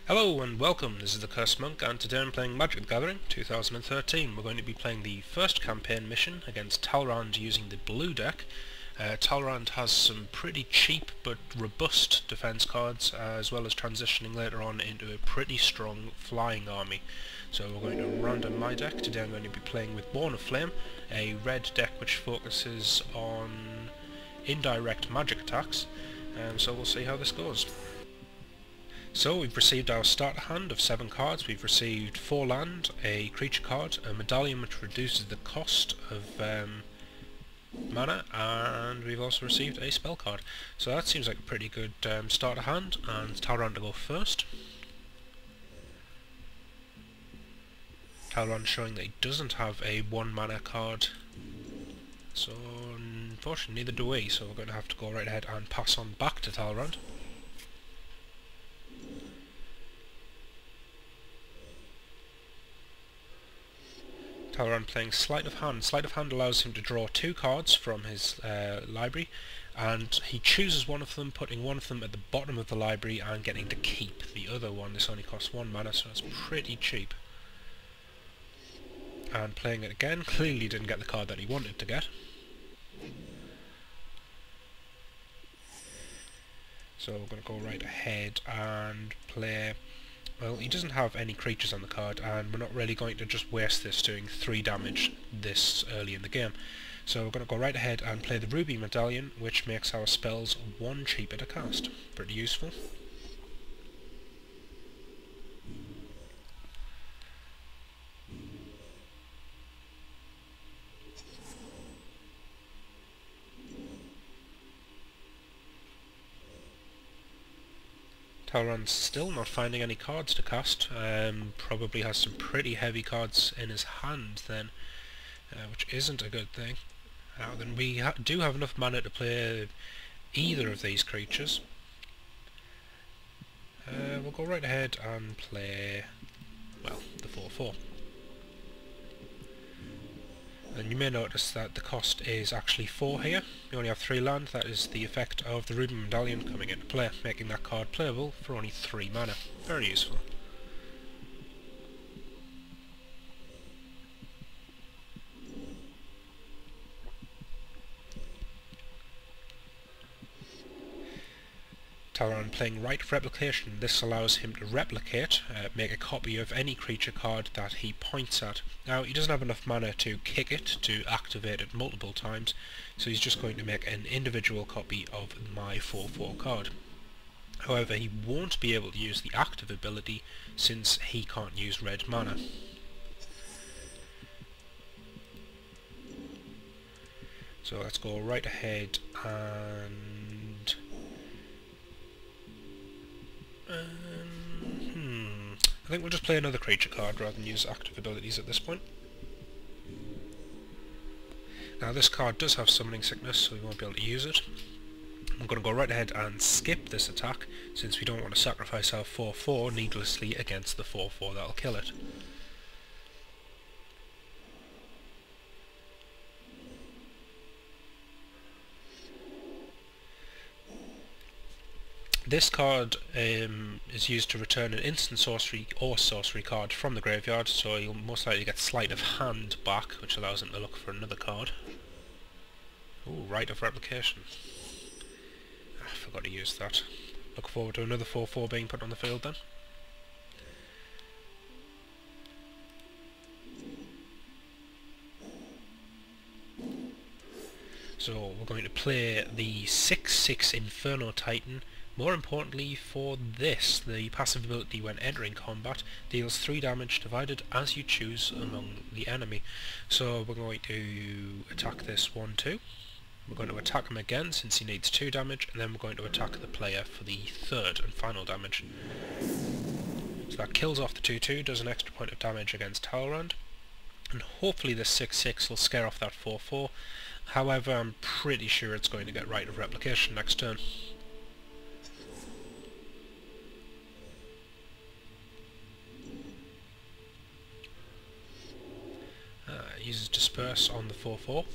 Hello and welcome, this is TheCursedMonk and today I'm playing Magic the Gathering 2013. We're going to be playing the first campaign mission against Talrand using the blue deck. Talrand has some pretty cheap but robust defense cards as well as transitioning later on into a pretty strong flying army. So we're going to random my deck. Today I'm going to be playing with Born of Flame, a red deck which focuses on indirect magic attacks, so we'll see how this goes. So we've received our starter hand of 7 cards. We've received 4 land, a creature card, a medallion which reduces the cost of mana, and we've also received a spell card. So that seems like a pretty good starter hand, and Talrand to go first. Talrand showing that he doesn't have a 1 mana card, so unfortunately neither do we, so we're going to have to go right ahead and pass on back to Talrand. Talrand playing Sleight of Hand. Sleight of Hand allows him to draw 2 cards from his library, and he chooses one of them, putting one of them at the bottom of the library and getting to keep the other one. This only costs 1 mana, so it's pretty cheap. And playing it again, clearly didn't get the card that he wanted to get. So we're going to go right ahead and play... Well, he doesn't have any creatures on the card, and we're not really going to just waste this doing 3 damage this early in the game. So we're going to go right ahead and play the Ruby Medallion, which makes our spells 1 cheaper to cast. Pretty useful. Talrand's still not finding any cards to cast. Probably has some pretty heavy cards in his hand then, which isn't a good thing. Now then, we do have enough mana to play either of these creatures. We'll go right ahead and play, well, the 4/4. And you may notice that the cost is actually 4 here. You only have 3 land. That is the effect of the Ruby Medallion coming into play, making that card playable for only 3 mana. Very useful. Talrand playing Right Replication. This allows him to replicate, make a copy of any creature card that he points at. Now, he doesn't have enough mana to kick it, to activate it multiple times, so he's just going to make an individual copy of my 4/4 card. However, he won't be able to use the active ability since he can't use red mana. So let's go right ahead and... I think we'll just play another creature card rather than use active abilities at this point. Now this card does have summoning sickness, so we won't be able to use it. I'm going to go right ahead and skip this attack, since we don't want to sacrifice our 4/4 needlessly against the 4/4 that'll kill it. This card is used to return an instant sorcery or sorcery card from the graveyard, so you'll most likely get Sleight of Hand back, which allows him to look for another card. Ooh, Right of Replication. I forgot to use that. Look forward to another 4/4 being put on the field then. So we're going to play the 6/6 Inferno Titan. More importantly for this, the passive ability when entering combat deals 3 damage divided as you choose among the enemy. So we're going to attack this 1/2. We're going to attack him again since he needs 2 damage, and then we're going to attack the player for the 3rd and final damage. So that kills off the 2/2, does an extra point of damage against Talrand, and hopefully this 6/6 will scare off that 4/4. However, I'm pretty sure it's going to get Right of Replication next turn. Uses Disperse on the 4/4.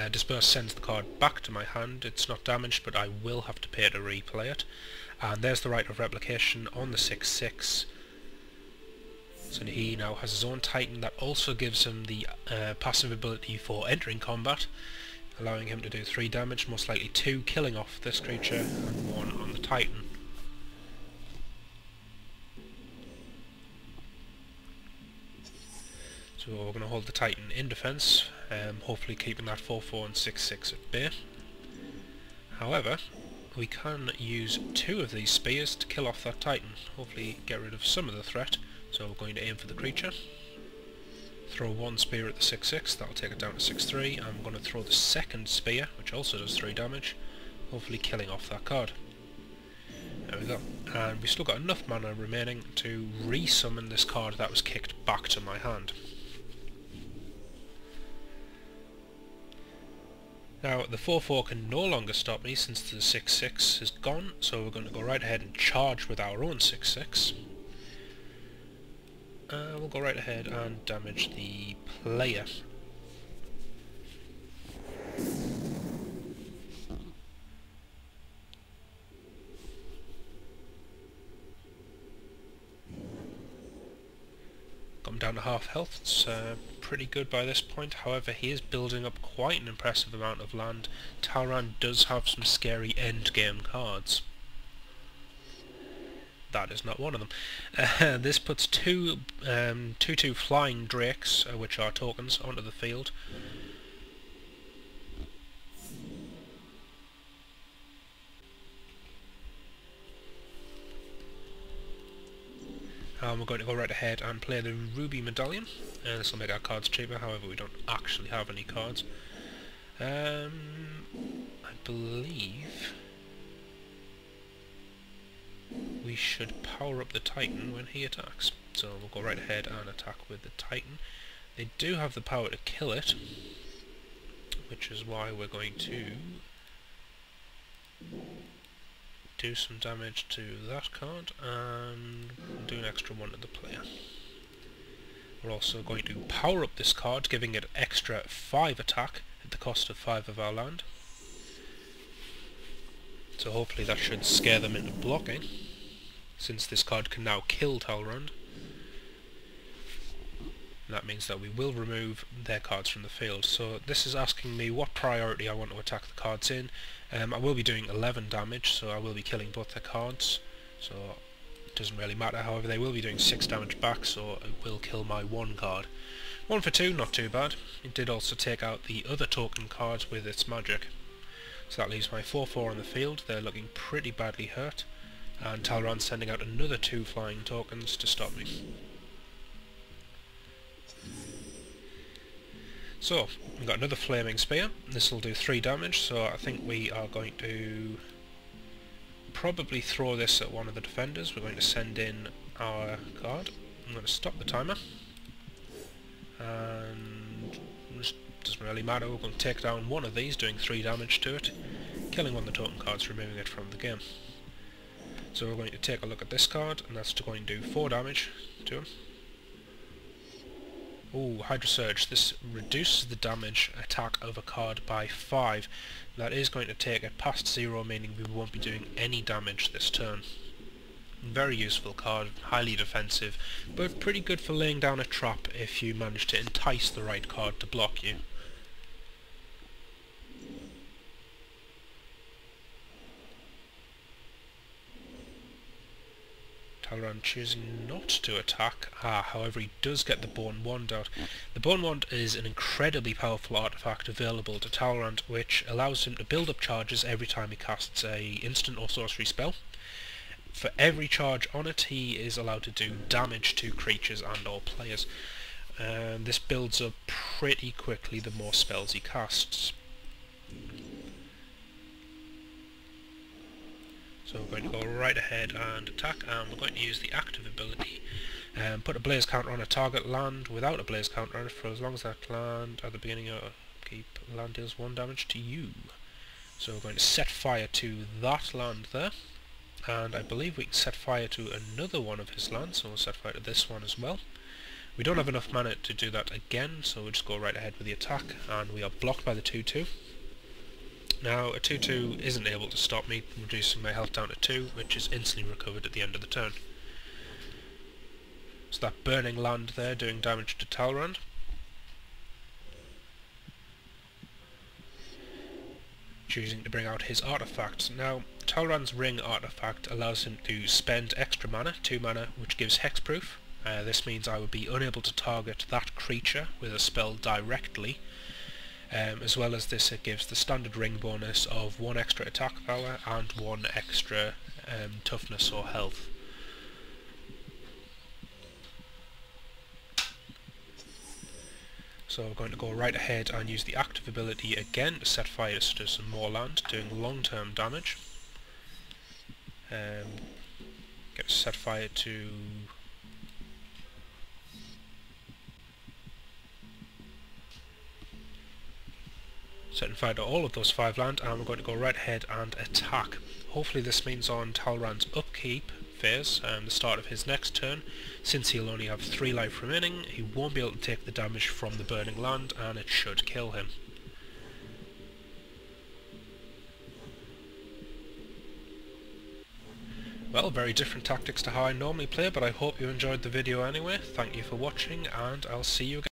Disperse sends the card back to my hand. It's not damaged, but I will have to pay to replay it. And there's the right of replication on the 6/6. So he now has his own Titan that also gives him the passive ability for entering combat, allowing him to do 3 damage, most likely 2 killing off this creature and 1 on the Titan. So we're going to hold the Titan in defence, hopefully keeping that 4/4 and 6/6 at bay. However, we can use 2 of these spears to kill off that Titan, hopefully get rid of some of the threat. So we're going to aim for the creature, throw 1 spear at the 6/6, that'll take it down to 6/3, and I'm going to throw the second spear, which also does 3 damage, hopefully killing off that card. There we go. And we've still got enough mana remaining to re-summon this card that was kicked back to my hand. Now, the 4/4 can no longer stop me since the 6/6 is gone, so we're going to go right ahead and charge with our own 6/6. We'll go right ahead and damage the player. Got him down to half health. It's pretty good by this point. However, he is building up quite an impressive amount of land. Talrand does have some scary endgame cards. That is not one of them. This puts 2/2 flying drakes, which are tokens, onto the field. We're going to go right ahead and play the Ruby Medallion. This will make our cards cheaper, however we don't actually have any cards. I believe we should power up the Titan when he attacks. So we'll go right ahead and attack with the Titan. They do have the power to kill it, which is why we're going to do some damage to that card and do an extra 1 to the player. We're also going to power up this card, giving it extra 5 attack at the cost of 5 of our land. So hopefully that should scare them into blocking, since this card can now kill Talrand. And that means that we will remove their cards from the field. So this is asking me what priority I want to attack the cards in. I will be doing 11 damage, so I will be killing both their cards. So it doesn't really matter. However, they will be doing 6 damage back, so it will kill my 1 card. 1 for 2, not too bad. It did also take out the other token cards with its magic. So that leaves my 4/4 on the field. They're looking pretty badly hurt. And Talrand's sending out another 2 flying tokens to stop me. So, we've got another Flaming Spear. This will do 3 damage, so I think we are going to probably throw this at one of the defenders. We're going to send in our card. I'm going to stop the timer. And it doesn't really matter, we're going to take down one of these, doing 3 damage to it, killing one of the token cards, removing it from the game. So we're going to take a look at this card, and that's going to do 4 damage to him. Ooh, Hydra Surge. This reduces the damage attack of a card by 5. That is going to take it past 0, meaning we won't be doing any damage this turn. Very useful card, highly defensive, but pretty good for laying down a trap if you manage to entice the right card to block you. Talrand choosing not to attack. However, he does get the Bone Wand out. The Bone Wand is an incredibly powerful artifact available to Talrand, which allows him to build up charges every time he casts a instant or sorcery spell. For every charge on it, he is allowed to do damage to creatures and or players. This builds up pretty quickly the more spells he casts. So we're going to go right ahead and attack, and we're going to use the active ability. Put a blaze counter on a target land without a blaze counter on it for as long as that land at the beginning of upkeep land deals 1 damage to you. So we're going to set fire to that land there, and I believe we can set fire to another one of his lands, so we'll set fire to this one as well. We don't have enough mana to do that again, so we'll just go right ahead with the attack, and we are blocked by the 2-2. Now, a 2-2 isn't able to stop me, reducing my health down to 2, which is instantly recovered at the end of the turn. So that burning land there doing damage to Talrand. Choosing to bring out his artifacts. Now, Talrand's ring artifact allows him to spend extra mana, 2 mana, which gives hexproof. This means I would be unable to target that creature with a spell directly. As well as this, it gives the standard ring bonus of 1 extra attack power and 1 extra toughness or health. So we're going to go right ahead and use the active ability again to set fire to some more land, doing long-term damage. Get set fire to... setting fire to all of those 5 land, and we're going to go right ahead and attack. Hopefully this means on Talrand's upkeep phase, the start of his next turn, since he'll only have 3 life remaining, he won't be able to take the damage from the burning land, and it should kill him. Well, very different tactics to how I normally play, but I hope you enjoyed the video anyway. Thank you for watching, and I'll see you again.